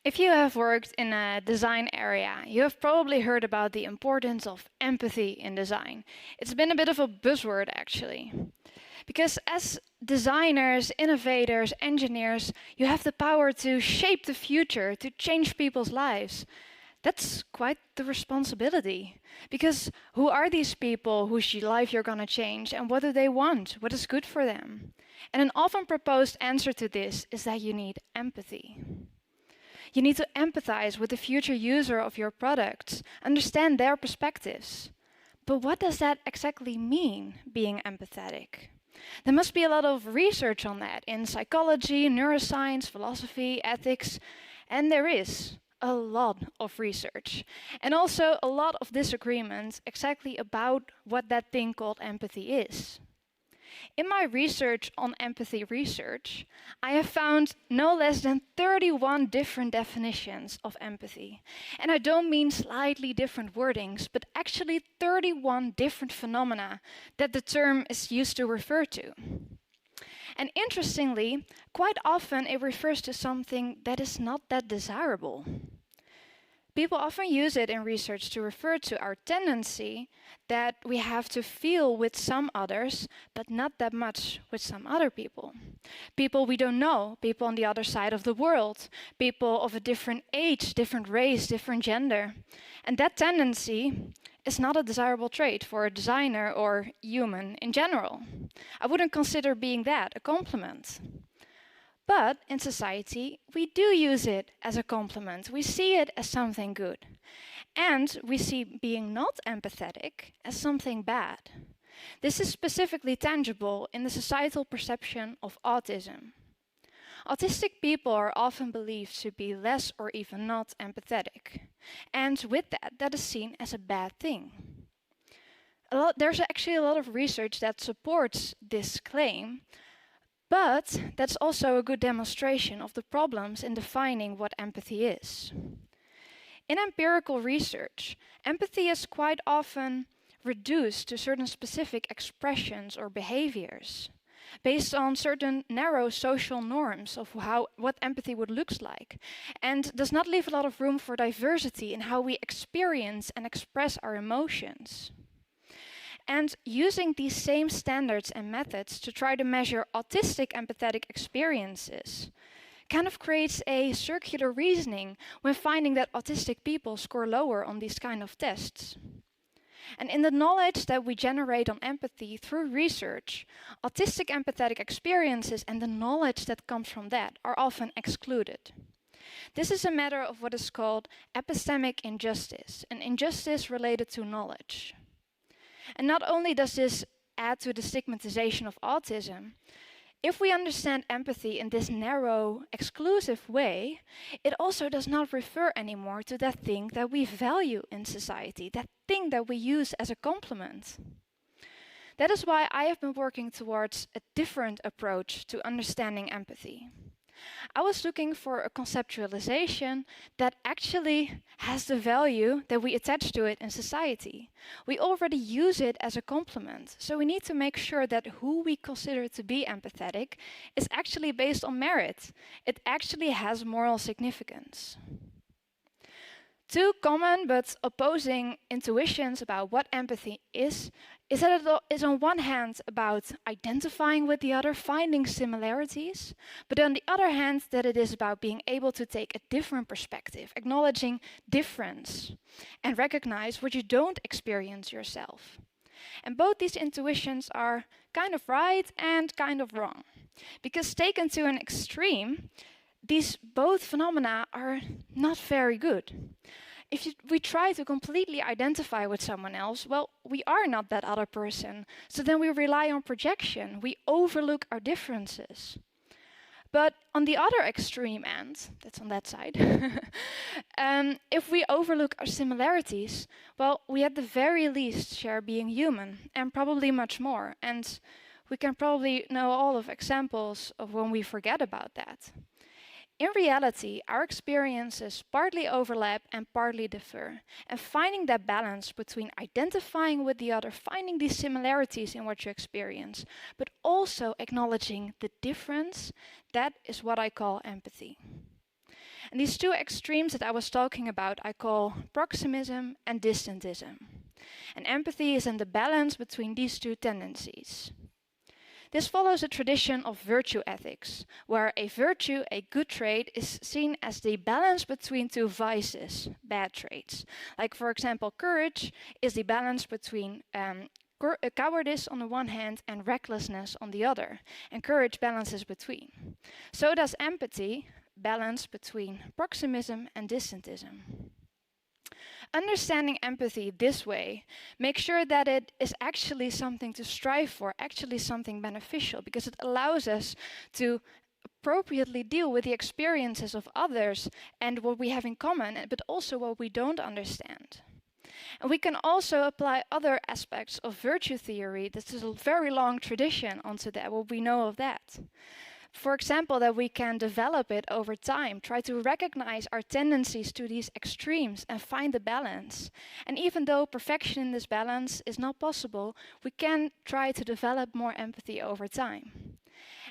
If you have worked in a design area, you have probably heard about the importance of empathy in design. It's been a bit of a buzzword actually. Because as designers, innovators, engineers, you have the power to shape the future, to change people's lives. That's quite the responsibility. Because who are these people whose life you're going to change and what do they want? What is good for them? And an often proposed answer to this is that you need empathy. You need to empathize with the future user of your products, understand their perspectives. But what does that exactly mean, being empathetic? There must be a lot of research on that in psychology, neuroscience, philosophy, ethics, and there is a lot of research. And also a lot of disagreement exactly about what that thing called empathy is. In my research on empathy research, I have found no less than 31 different definitions of empathy. And I don't mean slightly different wordings, but actually 31 different phenomena that the term is used to refer to. And interestingly, quite often it refers to something that is not that desirable. People often use it in research to refer to our tendency that we have to feel with some others, but not that much with some other people. People we don't know, people on the other side of the world, people of a different age, different race, different gender. And that tendency is not a desirable trait for a designer or human in general. I wouldn't consider being that a compliment. But in society, we do use it as a compliment. We see it as something good. And we see being not empathetic as something bad. This is specifically tangible in the societal perception of autism. Autistic people are often believed to be less or even not empathetic. And with that, that is seen as a bad thing. There's actually a lot of research that supports this claim. But that's also a good demonstration of the problems in defining what empathy is. In empirical research, empathy is quite often reduced to certain specific expressions or behaviors, based on certain narrow social norms of what empathy would look like, and does not leave a lot of room for diversity in how we experience and express our emotions. And using these same standards and methods to try to measure autistic empathetic experiences kind of creates a circular reasoning when finding that autistic people score lower on these kind of tests. And in the knowledge that we generate on empathy through research, autistic empathetic experiences and the knowledge that comes from that are often excluded. This is a matter of what is called epistemic injustice, an injustice related to knowledge. And not only does this add to the stigmatization of autism, if we understand empathy in this narrow, exclusive way, it also does not refer anymore to that thing that we value in society, that thing that we use as a compliment. That is why I have been working towards a different approach to understanding empathy. I was looking for a conceptualization that actually has the value that we attach to it in society. We already use it as a compliment, so we need to make sure that who we consider to be empathetic is actually based on merit. It actually has moral significance. Two common but opposing intuitions about what empathy is that it is on one hand about identifying with the other, finding similarities, but on the other hand that it is about being able to take a different perspective, acknowledging difference, and recognize what you don't experience yourself. And both these intuitions are kind of right and kind of wrong, because taken to an extreme, these both phenomena are not very good. If we try to completely identify with someone else, well, we are not that other person. So then we rely on projection. We overlook our differences. But on the other extreme end, that's on that side, if we overlook our similarities, well, we at the very least share being human, and probably much more. And we can probably know all of examples of when we forget about that. In reality, our experiences partly overlap and partly differ, and finding that balance between identifying with the other, finding these similarities in what you experience, but also acknowledging the difference, that is what I call empathy. And these two extremes that I was talking about, I call proximism and distantism. And empathy is in the balance between these two tendencies. This follows a tradition of virtue ethics, where a virtue, a good trait, is seen as the balance between two vices, bad traits. Like, for example, courage is the balance between cowardice on the one hand and recklessness on the other, and courage balances between. So does empathy balance between proximism and distantism. Understanding empathy this way makes sure that it is actually something to strive for, actually something beneficial, because it allows us to appropriately deal with the experiences of others and what we have in common, but also what we don't understand. And we can also apply other aspects of virtue theory. This is a very long tradition onto that, what we know of that. For example, that we can develop it over time, try to recognize our tendencies to these extremes and find the balance. And even though perfection in this balance is not possible, we can try to develop more empathy over time.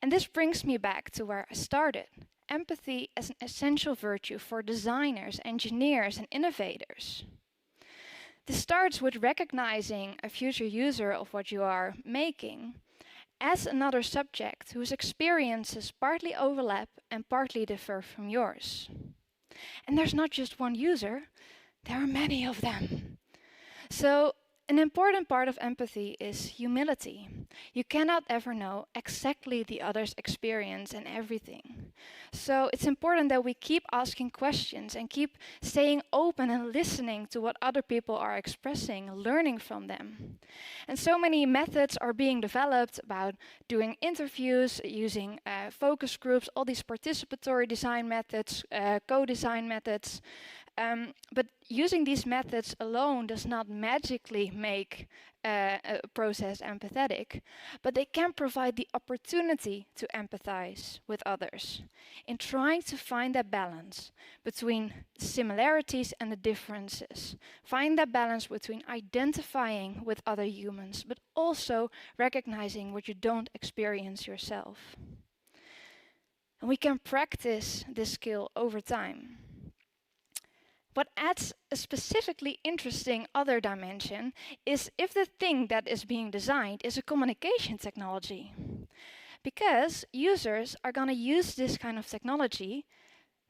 And this brings me back to where I started. Empathy as an essential virtue for designers, engineers, and innovators. This starts with recognizing a future user of what you are making as another subject whose experiences partly overlap and partly differ from yours. And there's not just one user, there are many of them. So an important part of empathy is humility. You cannot ever know exactly the other's experience and everything. So it's important that we keep asking questions and keep staying open and listening to what other people are expressing, learning from them. And so many methods are being developed about doing interviews, using focus groups, all these participatory design methods, co-design methods. But using these methods alone does not magically make a process empathetic, but they can provide the opportunity to empathize with others in trying to find that balance between the similarities and the differences. Find that balance between identifying with other humans, but also recognizing what you don't experience yourself. And we can practice this skill over time. What adds a specifically interesting other dimension is if the thing that is being designed is a communication technology. Because users are going to use this kind of technology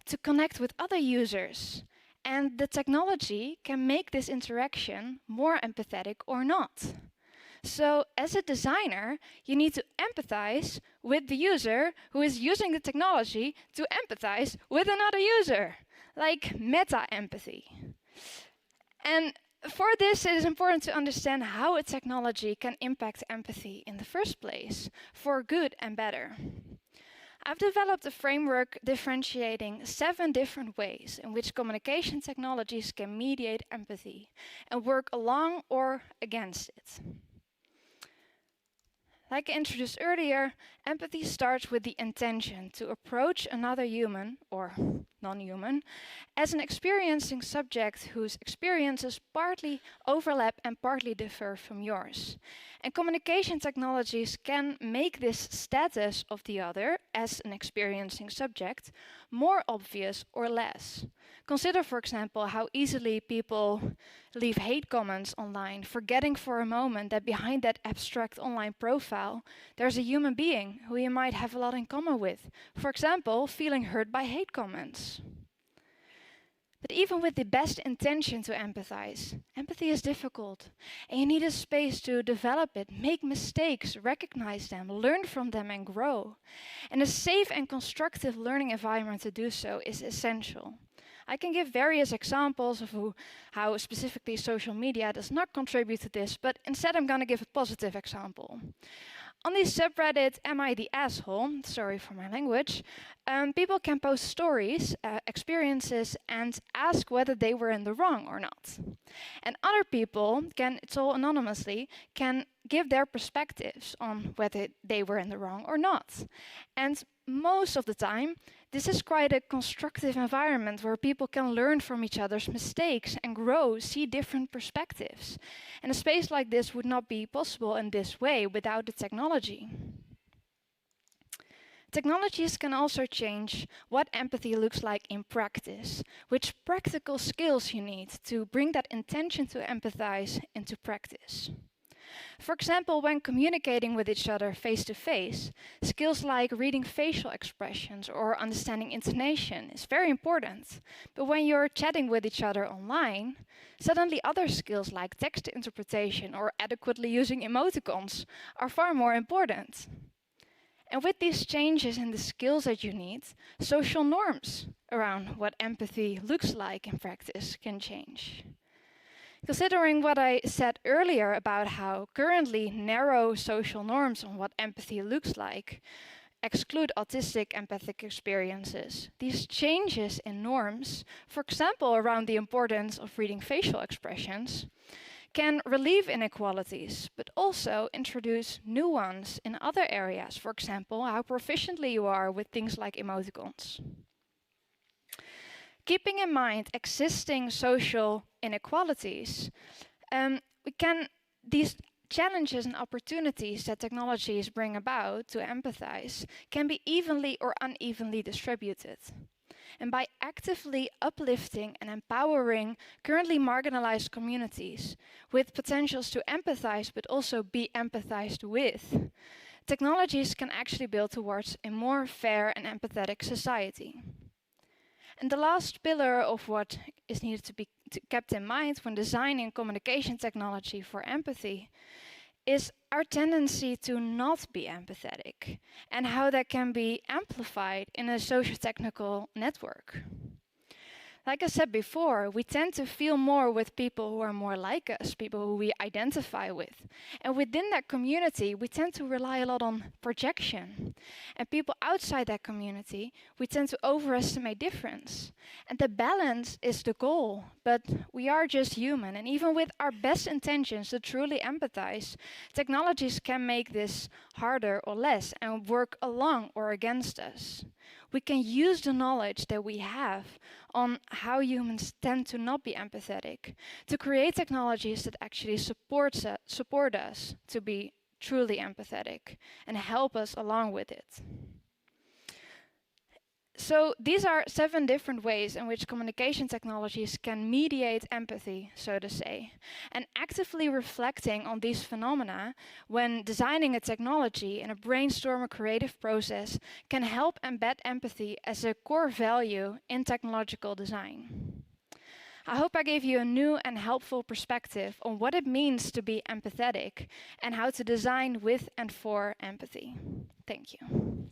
to connect with other users. And the technology can make this interaction more empathetic or not. So as a designer, you need to empathize with the user who is using the technology to empathize with another user. Like meta-empathy. And for this, it is important to understand how a technology can impact empathy in the first place, for good and better. I've developed a framework differentiating 7 different ways in which communication technologies can mediate empathy and work along or against it. Like I introduced earlier, empathy starts with the intention to approach another human, or non-human, as an experiencing subject whose experiences partly overlap and partly differ from yours. And communication technologies can make this status of the other as an experiencing subject more obvious or less. Consider, for example, how easily people leave hate comments online, forgetting for a moment that behind that abstract online profile, there's a human being who you might have a lot in common with. For example, feeling hurt by hate comments. But even with the best intention to empathize, empathy is difficult. And you need a space to develop it, make mistakes, recognize them, learn from them and grow. And a safe and constructive learning environment to do so is essential. I can give various examples of how specifically social media does not contribute to this, but instead I'm going to give a positive example. On the subreddit, Am I the Asshole? Sorry for my language. People can post stories, experiences, and ask whether they were in the wrong or not. And other people can, it's all anonymously, can give their perspectives on whether they were in the wrong or not. And most of the time, this is quite a constructive environment where people can learn from each other's mistakes and grow, see different perspectives. And a space like this would not be possible in this way without the technology. Technologies can also change what empathy looks like in practice, which practical skills you need to bring that intention to empathize into practice. For example, when communicating with each other face to face, skills like reading facial expressions or understanding intonation is very important. But when you're chatting with each other online, suddenly other skills like text interpretation or adequately using emoticons are far more important. And with these changes in the skills that you need, social norms around what empathy looks like in practice can change. Considering what I said earlier about how currently narrow social norms on what empathy looks like exclude autistic empathic experiences, these changes in norms, for example around the importance of reading facial expressions, can relieve inequalities, but also introduce new ones in other areas, for example, how proficiently you are with things like emoticons. Keeping in mind existing social inequalities, these challenges and opportunities that technologies bring about to empathize can be evenly or unevenly distributed. And by actively uplifting and empowering currently marginalized communities with potentials to empathize but also be empathized with, technologies can actually build towards a more fair and empathetic society. And the last pillar of what is needed to be kept in mind when designing communication technology for empathy is our tendency to not be empathetic and how that can be amplified in a socio-technical network. Like I said before, we tend to feel more with people who are more like us, people who we identify with. And within that community, we tend to rely a lot on projection. And people outside that community, we tend to overestimate difference. And the balance is the goal, but we are just human. And even with our best intentions to truly empathize, technologies can make this harder or less and work along or against us. We can use the knowledge that we have on how humans tend to not be empathetic to create technologies that actually support us to be truly empathetic and help us along with it. So these are 7 different ways in which communication technologies can mediate empathy, so to say. And actively reflecting on these phenomena when designing a technology in a brainstorm or creative process can help embed empathy as a core value in technological design. I hope I gave you a new and helpful perspective on what it means to be empathetic and how to design with and for empathy. Thank you.